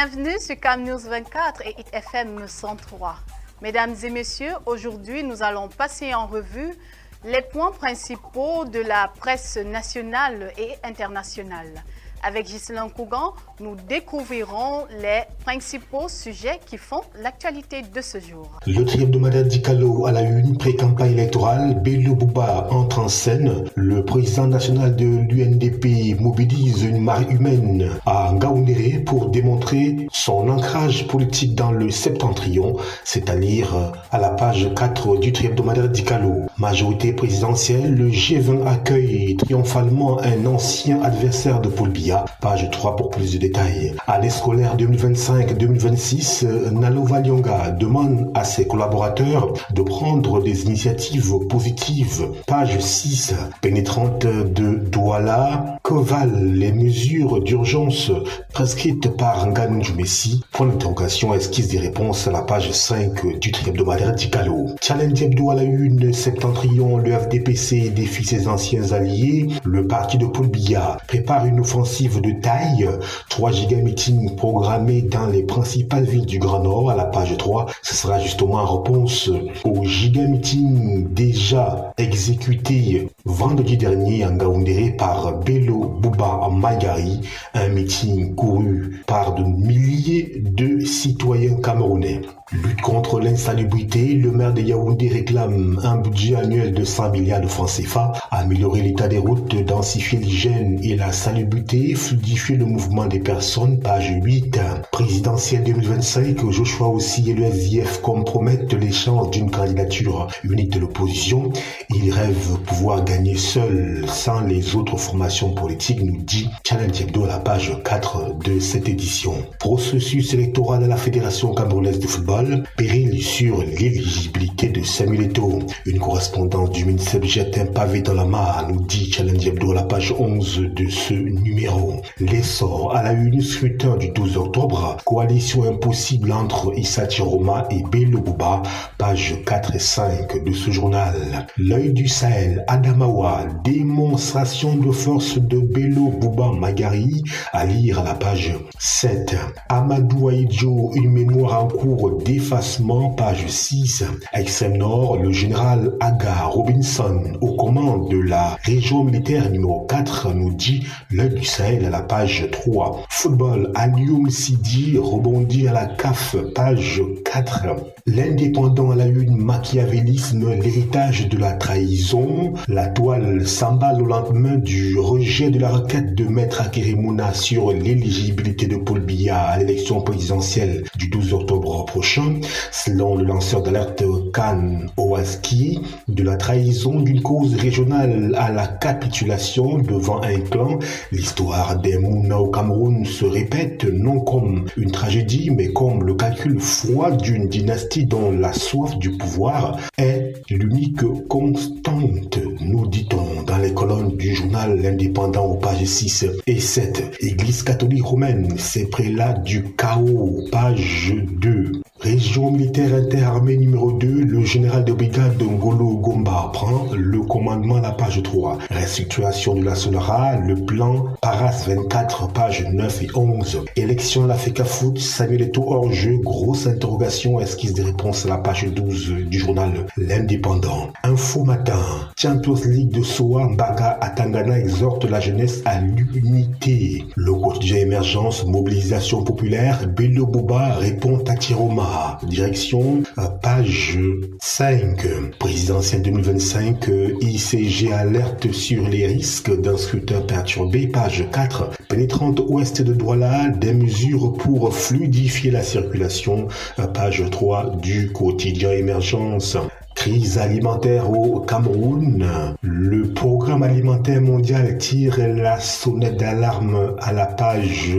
Bienvenue sur Cam News 24 et Hit FM 103. Mesdames et messieurs, aujourd'hui, nous allons passer en revue les points principaux de la presse nationale et internationale. Avec Ghislain Cougan, nous découvrirons les principaux sujets qui font l'actualité de ce jour. Le tri-hebdomadaire Dikalo à la une, pré-campagne électorale, Bello Bouba entre en scène. Le président national de l'UNDP mobilise une marée humaine à Ngaoundéré pour démontrer son ancrage politique dans le septentrion, c'est à dire à la page 4 du tri-hebdomadaire Dikalo. Majorité présidentielle, le G20 accueille triomphalement un ancien adversaire de Paul Biya. Page 3 pour plus de détails. Année scolaire 2025-2026, Nalova Lyonga demande à ses collaborateurs de prendre des initiatives positives. Page 6, pénétrante de Douala, que valent les mesures d'urgence prescrites par Ngan Djoumessi? Point d'interrogation, esquisse des réponses à la page 5 du tri-hebdomadaire Dikalo. Challenge Hebdo à la une, septentrion, le FDPC défie ses anciens alliés. Le parti de Paul Biya prépare une offensive de taille, 3 giga meetings programmés dans les principales villes du Grand Nord. À la page 3, ce sera justement en réponse au giga meeting déjà exécuté vendredi dernier en Ngaoundéré par Bello Bouba Magari, un meeting couru par de milliers de citoyens camerounais. Lutte contre l'insalubrité, le maire de Yaoundé réclame un budget annuel de 100 milliards de francs CFA, améliorer l'état des routes, densifier l'hygiène et la salubrité, fluidifier le mouvement des personnes, page 8. Présidentielle 2025, Joshua aussi et le SDF compromettent les chances d'une candidature unique de l'opposition. Ils rêvent pouvoir gagner seuls, sans les autres formations politiques, nous dit Challenge Hebdo à la page 4 de cette édition. Processus électoral à la Fédération camerounaise de football, péril sur l'éligibilité de Samuel Eto'o. Une correspondance du MINSEP jette un pavé dans la mare, nous dit Challenge Hebdo à la page 11 de ce numéro. L'essor à la une, scrutin du 12 octobre, coalition impossible entre Issa Tiroma et Bello Bouba, page 4 et 5 de ce journal. L'œil du Sahel, Adamawa, démonstration de force de Bello Bouba Magari, à lire à la page 7. Amadou Aïdjo, une mémoire en cours d'effacement, page 6. Extrême Nord, le général Aga Robinson, aux commandes de la région militaire numéro 4, nous dit l'œil du Sahel à la page 3. Football, Alioum Sidi rebondit à la CAF, page 4. L'indépendant à la une, machiavélisme, l'héritage de la trahison. La toile s'emballe au lendemain du rejet de la requête de Maître Akeremouna sur l'éligibilité de Paul Biya à l'élection présidentielle du 12 octobre prochain. Selon le lanceur d'alerte Khan Owaski, de la trahison d'une cause régionale à la capitulation devant un clan, l'histoire des Mouna au Cameroun se répète non comme une tragédie, mais comme le calcul froid d'une dynastie dont la soif du pouvoir est l'unique constante, nous dit-on dans les colonnes du journal L'Indépendant aux pages 6 et 7. Église catholique romaine, ces prélats du chaos, page 2. Région militaire interarmée numéro 2, le général de brigade Ngolo Gomba prend le commandement à la page 3. Restructuration de la Sonara, le plan Paras 24, page 9 et 11. Élection de la FECAFOOT, Samuel Eto'o hors jeu, grosse interrogation, esquisse des réponses à la page 12 du journal L'Indépendant. Info matin, Champions League de Soa, Mbaga à Tangana exhorte la jeunesse à l'unité. Le quotidien émergence, mobilisation populaire, Bello Bouba répond à Tiroma. Direction, page 5. Présidentielle 2025, ICG alerte sur les risques d'un scrutin perturbé, page 4. Pénétrante ouest de Douala, des mesures pour fluidifier la circulation, page 3 du quotidien émergence. Crise alimentaire au Cameroun. Le programme alimentaire mondial tire la sonnette d'alarme à la page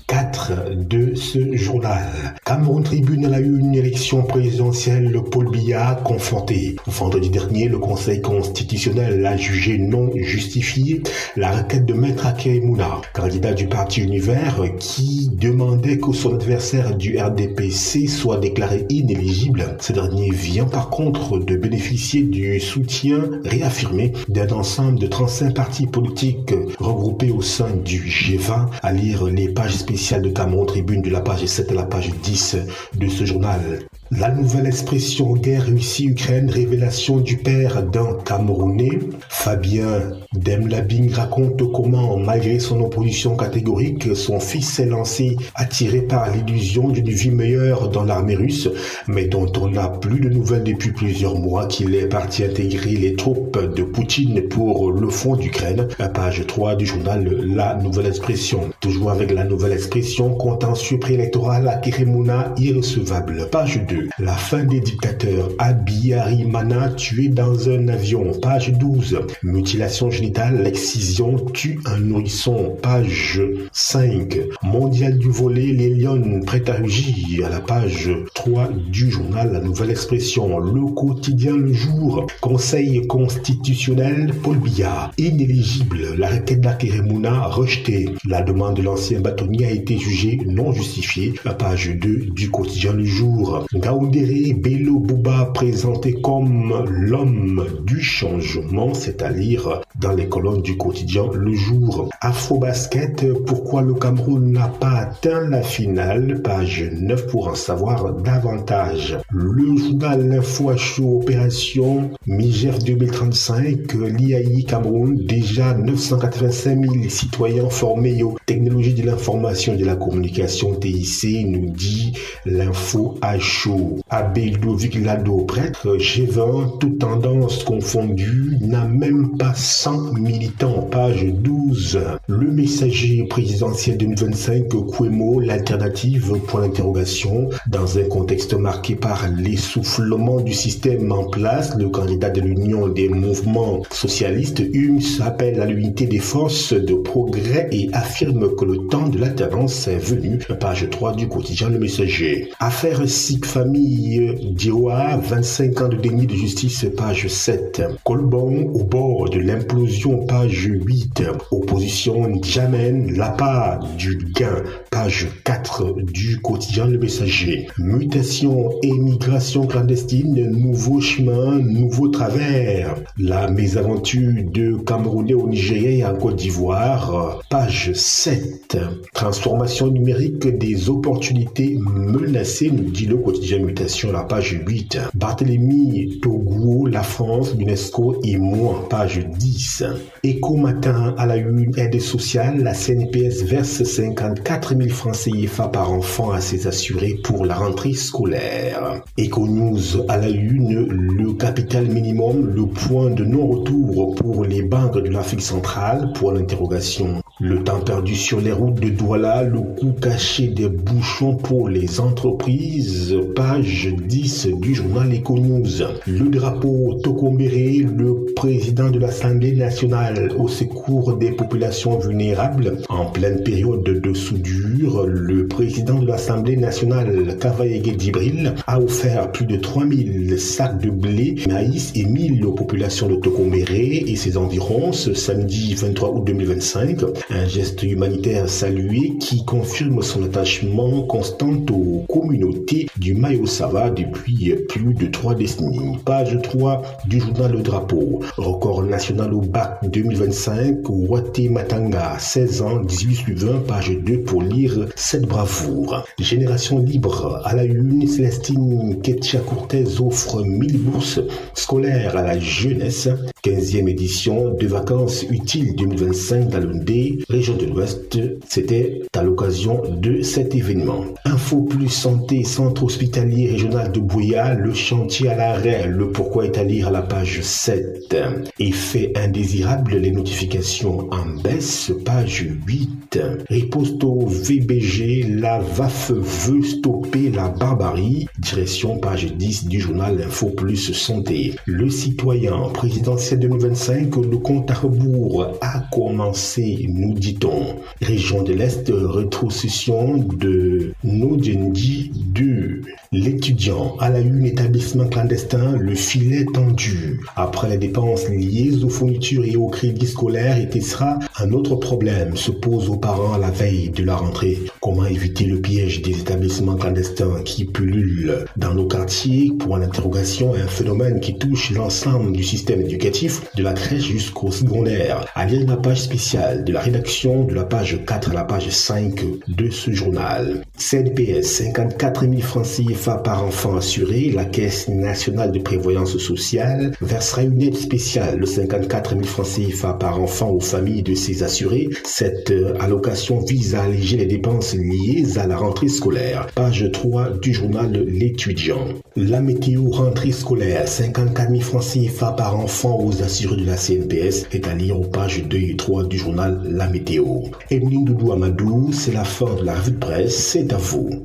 4 de ce journal. Cameroun Tribune à la une, élection présidentielle, le Paul Biya confronté. Vendredi dernier, le Conseil constitutionnel a jugé non justifié la requête de Maître Akeremouna, candidat du parti Univers, qui demandait que son adversaire du RDPC soit déclaré inéligible. Ce dernier vient par contre de bénéficier du soutien réaffirmé d'un ensemble de 35 partis politiques regroupés au sein du G20, à lire les pages spéciales officielle de Cameroun Tribune de la page 7 à la page 10 de ce journal. La nouvelle expression guerre Russie-Ukraine, révélation du père d'un Camerounais. Fabien Demlabing raconte comment, malgré son opposition catégorique, son fils s'est lancé attiré par l'illusion d'une vie meilleure dans l'armée russe, mais dont on n'a plus de nouvelles depuis plusieurs mois, qu'il est parti intégrer les troupes de Poutine pour le front d'Ukraine. Page 3 du journal La Nouvelle Expression. Toujours avec la Nouvelle Expression, contentieux préélectoral à Keremouna irrecevable. Page 2. La fin des dictateurs. Abiyarimana tué dans un avion. Page 12. Mutilation génitale, l'excision tue un nourrisson. Page 5. Mondial du volley, les Lions prêts à rugir. À la page 3 du journal La Nouvelle Expression. Le quotidien Le Jour. Conseil constitutionnel, Paul Biya. Inéligible. La requête d'Akeremouna rejetée. La demande de l'ancien bâtonnier a été jugée non justifiée. La page 2 du quotidien Le Jour. Ngaoundéré Bello Bouba présenté comme l'homme du changement, c'est à lire dans les colonnes du quotidien Le Jour. Afrobasket, pourquoi le Cameroun n'a pas atteint la finale, page 9 pour en savoir davantage. Le journal L'Info à chaud, opération Niger 2035, l'IAI Cameroun, déjà 985 000 citoyens formés aux technologies de l'information et de la communication TIC, nous dit L'Info à chaud. Abbé Ludovic Lado, prêtre, G20, toutes tendances confondues, n'a même pas 100 militants. Page 12. Le messager présidentiel 2025, Kouemo, l'alternative, point d'interrogation. Dans un contexte marqué par l'essoufflement du système en place, le candidat de l'Union des mouvements socialistes, UMS, appelle à l'unité des forces de progrès et affirme que le temps de l'alternance est venu. Page 3 du quotidien Le Messager. Affaire SIC famille Dioa, 25 ans de déni de justice, page 7. Colbon au bord de l'implosion, page 8. Opposition Djamène, l'appât du gain, page 4 du quotidien Le Messager. Mutation et migration clandestine, nouveau chemin, nouveau travers. La mésaventure de Camerounais au Nigeria et en Côte d'Ivoire, page 7. Transformation numérique des opportunités menacées, nous dit le quotidien Mutation, la page 8. Barthélemy Togo, la France, l'UNESCO et moi, page 10. Éco matin à la une, aide sociale, la CNPS verse 54 000 francs CFA par enfant à ses assurés pour la rentrée scolaire. Éco News à la une, le capital minimum, le point de non-retour pour les banques de l'Afrique centrale, pour l'interrogation. Le temps perdu sur les routes de Douala, le coût caché des bouchons pour les entreprises, page 10 du journal Éco News. Le drapeau Tokombéré, le président de l'Assemblée nationale au secours des populations vulnérables. En pleine période de soudure, le président de l'Assemblée nationale, Kavaïgué Djibril, a offert plus de 3000 sacs de blé, maïs et 1000 aux populations de Tokombéré et ses environs ce samedi 23 août 2025. Un geste humanitaire salué qui confirme son attachement constant aux communautés du Mayo-Sava depuis plus de 3 décennies. Page 3 du journal Le Drapeau. Record national au bac 2025, Wate Matanga, 16 ans, 18-20, page 2 pour lire cette bravoure. Génération libre à la une, Célestine Ketcha-Cortez offre 1000 bourses scolaires à la jeunesse. 15e édition de vacances utiles 2025 dans l'Ondé, région de l'Ouest. C'était à l'occasion de cet événement. Info Plus Santé, centre hospitalier régional de Bouya, le chantier à l'arrêt, le pourquoi est à lire à la page 7. Effet indésirable, les notifications en baisse, page 8. Riposte au VBG, la VAF veut stopper la barbarie, direction page 10 du journal Info Plus Santé. Le citoyen présidentiel 2025, le compte à rebours a commencé, nous dit-on. Région de l'Est, rétrocession de Nodjendi 2. L'étudiant à la une, établissement clandestin, le filet tendu. Après les dépenses liées aux fournitures et au crédit scolaire, et sera un autre problème se pose aux parents à la veille de la rentrée. Comment éviter le piège des établissements clandestins qui pullulent dans nos quartiers? Pour l'interrogation, un phénomène qui touche l'ensemble du système éducatif, de la crèche jusqu'au secondaire. À lire la page spéciale de la rédaction rédaction de la page 4 à la page 5 de ce journal. CNPS, 54 000 francs CFA par enfant assuré. La Caisse nationale de prévoyance sociale versera une aide spéciale de 54 000 francs CFA par enfant aux familles de ces assurés. Cette allocation vise à alléger les dépenses liées à la rentrée scolaire. Page 3 du journal L'étudiant. La météo rentrée scolaire, 54 000 francs CFA par enfant aux assurés de la CNPS est à lire aux pages 2 et 3 du journal La Météo. Emeline Doudou Amadou, c'est la fin de la revue de presse, c'est à vous.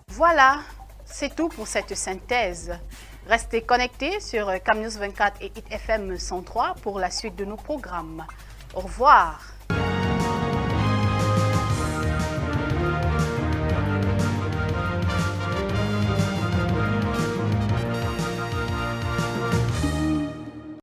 Voilà, c'est tout pour cette synthèse. Restez connectés sur CamNews 24 et HitFM 103 pour la suite de nos programmes. Au revoir.